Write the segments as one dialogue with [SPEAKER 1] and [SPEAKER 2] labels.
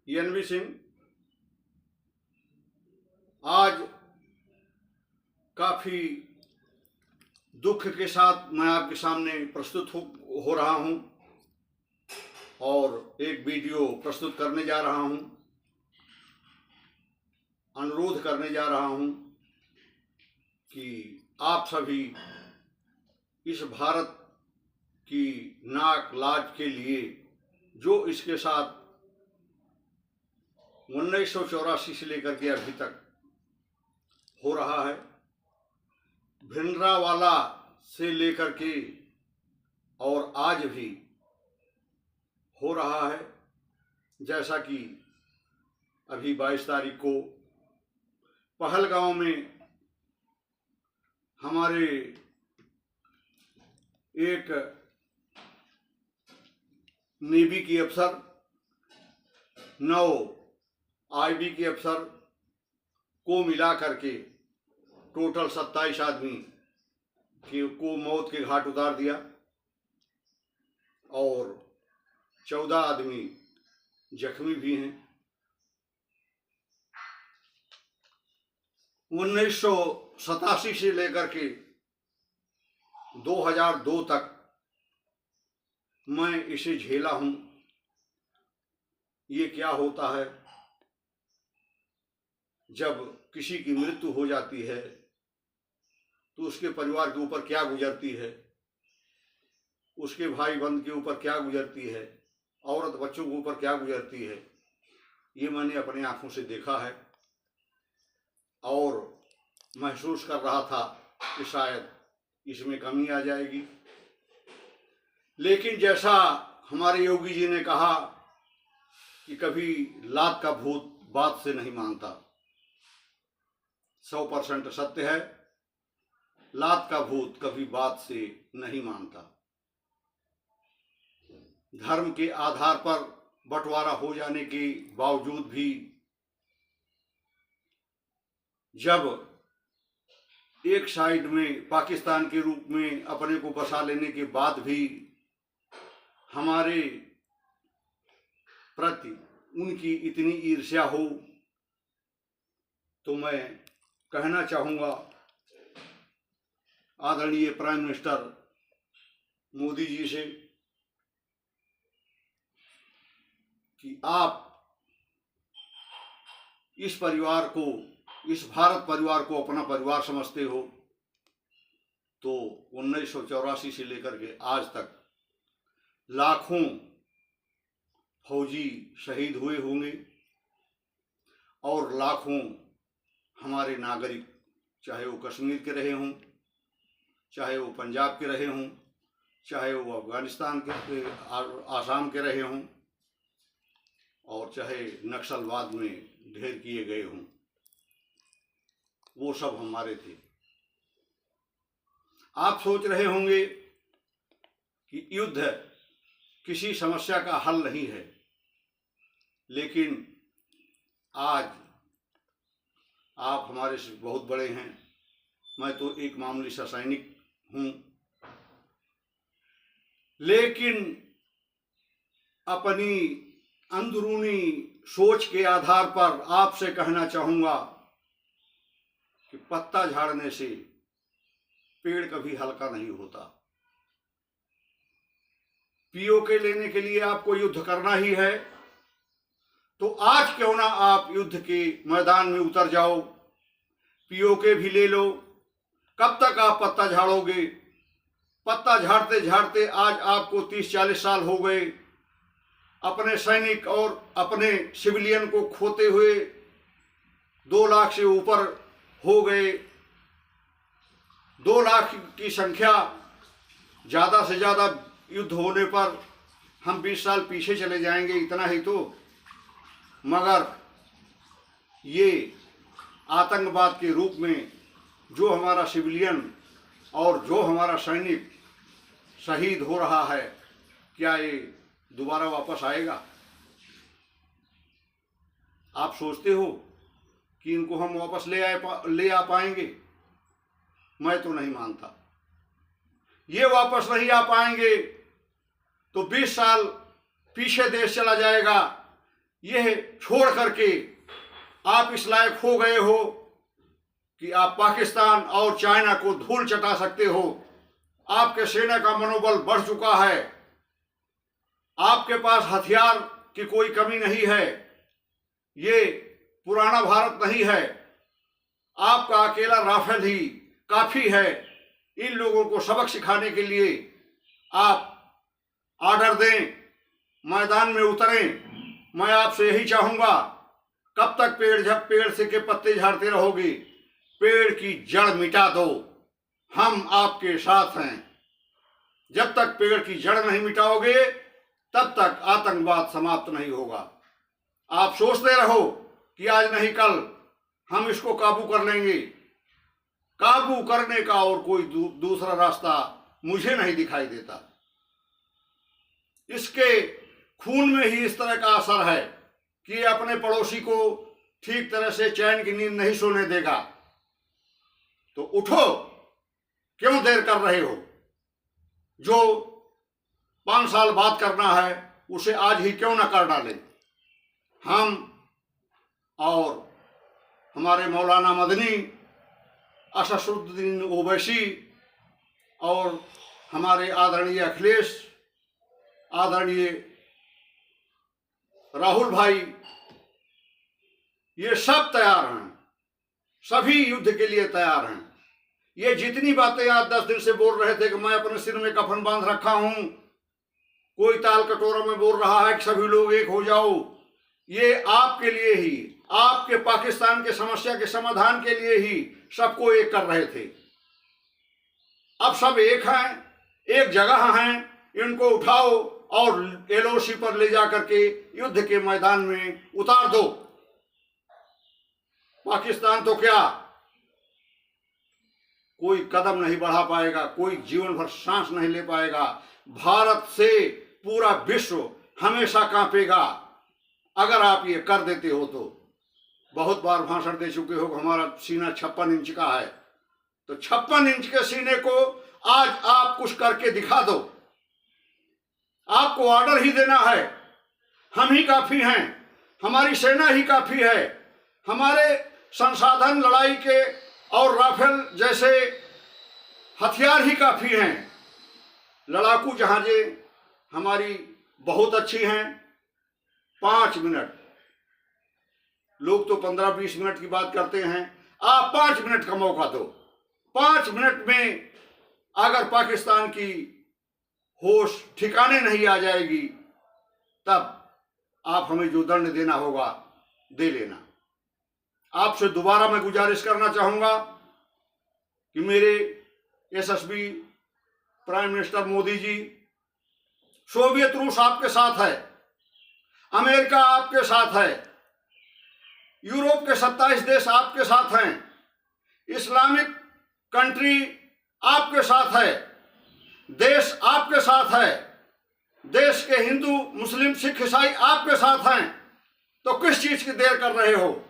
[SPEAKER 1] N V Singh आज काफ़ी दुख के साथ मैं आपके सामने प्रस्तुत हो रहा हूं और एक वीडियो प्रस्तुत करने जा रहा हूं। अनुरोध करने जा रहा हूं कि आप सभी इस भारत की नाक लाज के लिए जो इसके साथ 1984 से लेकर के अभी तक हो रहा है, भिंडरावाला से लेकर के और आज भी हो रहा है। जैसा कि अभी 22 तारीख को पहलगांव में हमारे एक नेवी की अफसर, 9 आईबी के अफसर को मिला करके टोटल 27 आदमी को मौत के घाट उतार दिया और 14 आदमी जख्मी भी हैं। 1987 से लेकर के 2002 तक मैं इसे झेला हूं। ये क्या होता है जब किसी की मृत्यु हो जाती है तो उसके परिवार के ऊपर क्या गुजरती है, उसके भाई बंद के ऊपर क्या गुजरती है, औरत बच्चों के ऊपर क्या गुजरती है। ये मैंने अपनी आंखों से देखा है और महसूस कर रहा था कि शायद इसमें कमी आ जाएगी। लेकिन जैसा हमारे योगी जी ने कहा कि कभी लात का भूत बात से नहीं मानता, 100% सत्य है। लात का भूत कभी बात से नहीं मानता। धर्म के आधार पर बंटवारा हो जाने के बावजूद भी जब एक साइड में पाकिस्तान के रूप में अपने को बसा लेने के बाद भी हमारे प्रति उनकी इतनी ईर्ष्या हो, तो मैं कहना चाहूँगा आदरणीय प्राइम मिनिस्टर मोदी जी से कि आप इस परिवार को, इस भारत परिवार को अपना परिवार समझते हो तो 1984 से लेकर के आज तक लाखों फौजी शहीद हुए होंगे और लाखों हमारे नागरिक, चाहे वो कश्मीर के रहे हों, चाहे वो पंजाब के रहे हों, चाहे वो अफगानिस्तान के आसाम के रहे हों और चाहे नक्सलवाद में ढेर किए गए हों, वो सब हमारे थे। आप सोच रहे होंगे कि युद्ध किसी समस्या का हल नहीं है, लेकिन आज आप हमारे से बहुत बड़े हैं। मैं तो एक मामूली सा सैनिक हूं, लेकिन अपनी अंदरूनी सोच के आधार पर आपसे कहना चाहूंगा कि पत्ता झाड़ने से पेड़ कभी हल्का नहीं होता। पीओके लेने के लिए आपको युद्ध करना ही है तो आज क्यों ना आप युद्ध के मैदान में उतर जाओ, पीओके भी ले लो। कब तक आप पत्ता झाड़ोगे? पत्ता झाड़ते झाड़ते आज आपको 30-40 साल हो गए। अपने सैनिक और अपने सिविलियन को खोते हुए 2 लाख से ऊपर हो गए। 2 लाख की संख्या, ज़्यादा से ज़्यादा युद्ध होने पर हम 20 साल पीछे चले जाएंगे, इतना ही तो। मगर ये आतंकवाद के रूप में जो हमारा सिविलियन और जो हमारा सैनिक शहीद हो रहा है, क्या ये दोबारा वापस आएगा? आप सोचते हो कि इनको हम वापस ले आ पाएंगे? मैं तो नहीं मानता। ये वापस नहीं आ पाएंगे तो 20 साल पीछे देश चला जाएगा। यह छोड़ करके आप इस लायक हो गए हो कि आप पाकिस्तान और चाइना को धूल चटा सकते हो। आपके सेना का मनोबल बढ़ चुका है, आपके पास हथियार की कोई कमी नहीं है, ये पुराना भारत नहीं है, आपका अकेला राफेल ही काफी है। इन लोगों को सबक सिखाने के लिए आप ऑर्डर दें, मैदान में उतरें। मैं आपसे यही चाहूंगा, कब तक पेड़ से के पत्ते झाड़ते रहोगे? पेड़ की जड़ मिटा दो, हम आपके साथ हैं। जब तक पेड़ की जड़ नहीं मिटाओगे तब तक आतंकवाद समाप्त नहीं होगा। आप सोचते रहो कि आज नहीं कल हम इसको काबू कर लेंगे। काबू करने का और कोई दूसरा रास्ता मुझे नहीं दिखाई देता। इसके खून में ही इस तरह का असर है कि ये अपने पड़ोसी को ठीक तरह से चैन की नींद नहीं सोने देगा। तो उठो, क्यों देर कर रहे हो? जो 5 साल बाद करना है उसे आज ही क्यों ना कर डाले। हम और हमारे मौलाना मदनी, असदुद्दीन ओवैसी और हमारे आदरणीय अखिलेश, आदरणीय राहुल भाई, ये सब तैयार हैं, सभी युद्ध के लिए तैयार हैं। ये जितनी बातें आज 10 दिन से बोल रहे थे कि मैं अपने सिर में कफन बांध रखा हूं, कोई ताल कटोरा में बोल रहा है कि सभी लोग एक हो जाओ, ये आपके लिए ही, आपके पाकिस्तान के समस्या के समाधान के लिए ही सबको एक कर रहे थे। अब सब एक हैं, एक जगह हैं, इनको उठाओ और LOC पर ले जाकर के युद्ध के मैदान में उतार दो। पाकिस्तान तो क्या कोई कदम नहीं बढ़ा पाएगा, कोई जीवन भर सांस नहीं ले पाएगा। भारत से पूरा विश्व हमेशा कांपेगा अगर आप ये कर देते हो तो। बहुत बार भाषण दे चुके हो, हमारा सीना 56 इंच का है, तो 56 इंच के सीने को आज आप कुछ करके दिखा दो। आपको ऑर्डर ही देना है, हम ही काफी हैं, हमारी सेना ही काफी है, हमारे संसाधन लड़ाई के और राफेल जैसे हथियार ही काफी हैं। लड़ाकू जहाजें हमारी बहुत अच्छी हैं। 5 मिनट, लोग तो 15-20 मिनट की बात करते हैं, आप 5 मिनट का मौका दो। 5 मिनट में अगर पाकिस्तान की होश ठिकाने नहीं आ जाएगी तब आप हमें जो दंड देना होगा दे लेना। आपसे दोबारा मैं गुजारिश करना चाहूंगा कि मेरे यशस्वी prime minister Modi ji, Soviet रूस आपके साथ है, अमेरिका आपके साथ है, यूरोप के 27 देश आपके साथ हैं, इस्लामिक कंट्री आपके साथ है, देश आपके साथ है, देश के हिंदू मुस्लिम सिख ईसाई आपके साथ हैं, तो किस चीज की देर कर रहे हो?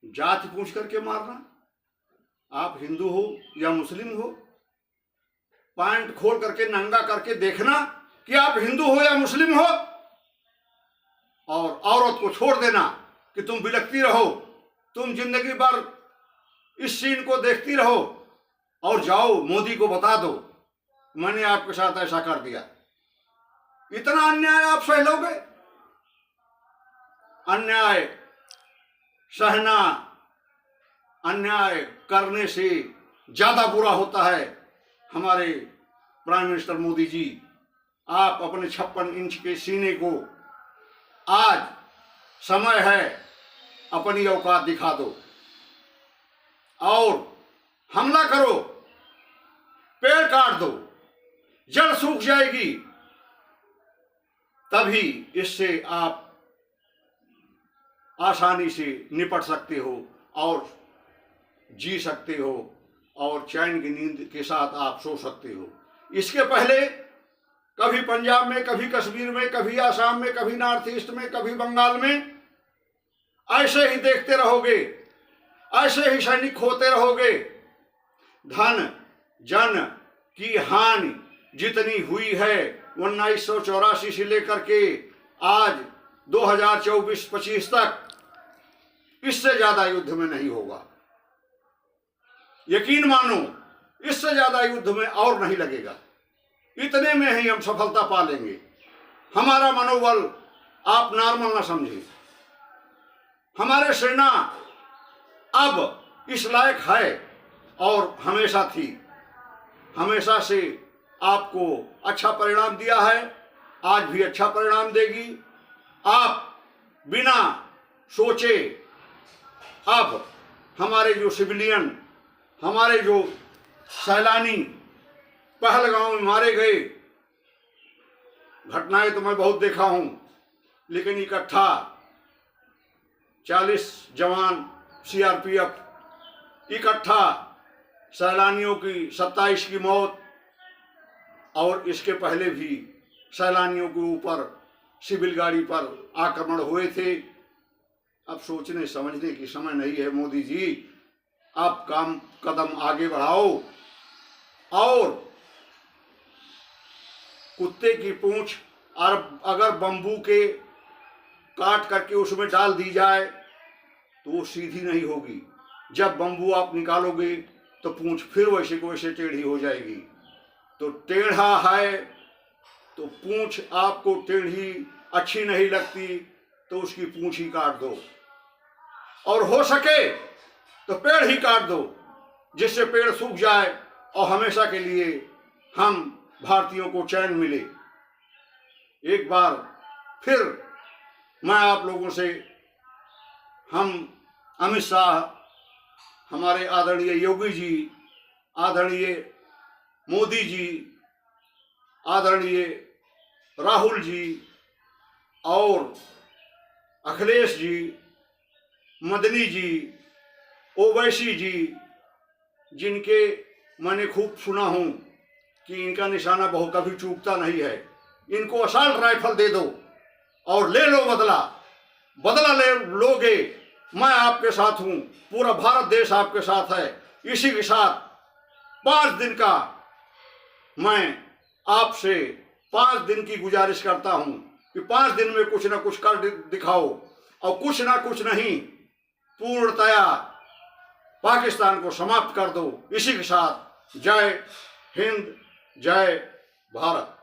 [SPEAKER 1] जाति पूछ करके मारना? आप हिंदू हो या मुस्लिम हो, पैंट खोल करके नंगा करके देखना कि आप हिंदू हो या मुस्लिम हो, और औरत को छोड़ देना कि तुम बिलखती रहो, तुम जिंदगी भर इस सीन को देखती रहो और जाओ मोदी को बता दो मैंने आपके साथ ऐसा कर दिया। इतना अन्याय आप सह लोगे? अन्याय सहना अन्याय करने से ज्यादा बुरा होता है। हमारे प्राइम मिनिस्टर मोदी जी, आप अपने 56 इंच के सीने को आज समय है अपनी औकात दिखा दो और हमला करो, पेड़ काट दो, जड़ सूख जाएगी, तभी इससे आप आसानी से निपट सकते हो और जी सकते हो और चैन की नींद के साथ आप सो सकते हो। इसके पहले कभी पंजाब में, कभी कश्मीर में, कभी आसाम में, कभी नॉर्थ ईस्ट में, कभी बंगाल में ऐसे ही देखते रहोगे, ऐसे ही सैनिक होते रहोगे। धन जन की हानि जितनी हुई है 1984 से लेकर के आज 2024-25 तक इससे ज्यादा युद्ध में नहीं होगा। यकीन मानो, इससे ज्यादा युद्ध में और नहीं लगेगा। इतने में ही हम सफलता पा लेंगे। हमारा मनोबल आप नॉर्मल ना समझें। हमारे सेना अब इस लायक है और हमेशा थी, हमेशा से आपको अच्छा परिणाम दिया है, आज भी अच्छा परिणाम देगी। आप बिना सोचे अब हमारे जो सिविलियन, हमारे जो सैलानी पहलगांव में मारे गए, घटनाएं तो मैं बहुत देखा हूं, लेकिन इकट्ठा 40 जवान सीआरपीएफ, इकट्ठा सैलानियों की 27 की मौत, और इसके पहले भी सैलानियों के ऊपर सिविल गाड़ी पर आक्रमण हुए थे। अब सोचने समझने की समय नहीं है मोदी जी, आप कदम आगे बढ़ाओ और कुत्ते की पूंछ अगर बंबू के काट करके उसमें डाल दी जाए तो वो सीधी नहीं होगी। जब बंबू आप निकालोगे तो पूंछ फिर वैसे को वैसे टेढ़ी हो जाएगी। तो टेढ़ा है तो पूंछ आपको टेढ़ी अच्छी नहीं लगती तो उसकी पूंछ ही काट दो, और हो सके तो पेड़ ही काट दो, जिससे पेड़ सूख जाए और हमेशा के लिए हम भारतीयों को चैन मिले। एक बार फिर मैं आप लोगों से, हम अमित शाह, हमारे आदरणीय योगी जी, आदरणीय मोदी जी, आदरणीय राहुल जी और अखिलेश जी, मदनी जी, ओवैसी जी, जिनके मैंने खूब सुना हूं कि इनका निशाना बहुत कभी चूकता नहीं है, इनको असॉल्ट राइफल दे दो और ले लो बदला। बदला ले लोगे, मैं आपके साथ हूं, पूरा भारत देश आपके साथ है। इसी के साथ 5 दिन का मैं आपसे 5 दिन की गुजारिश करता हूं कि 5 दिन में कुछ ना कुछ कर दिखाओ, और कुछ ना कुछ नहीं, पूर्णतया पाकिस्तान को समाप्त कर दो। इसी के साथ जय हिंद, जय भारत।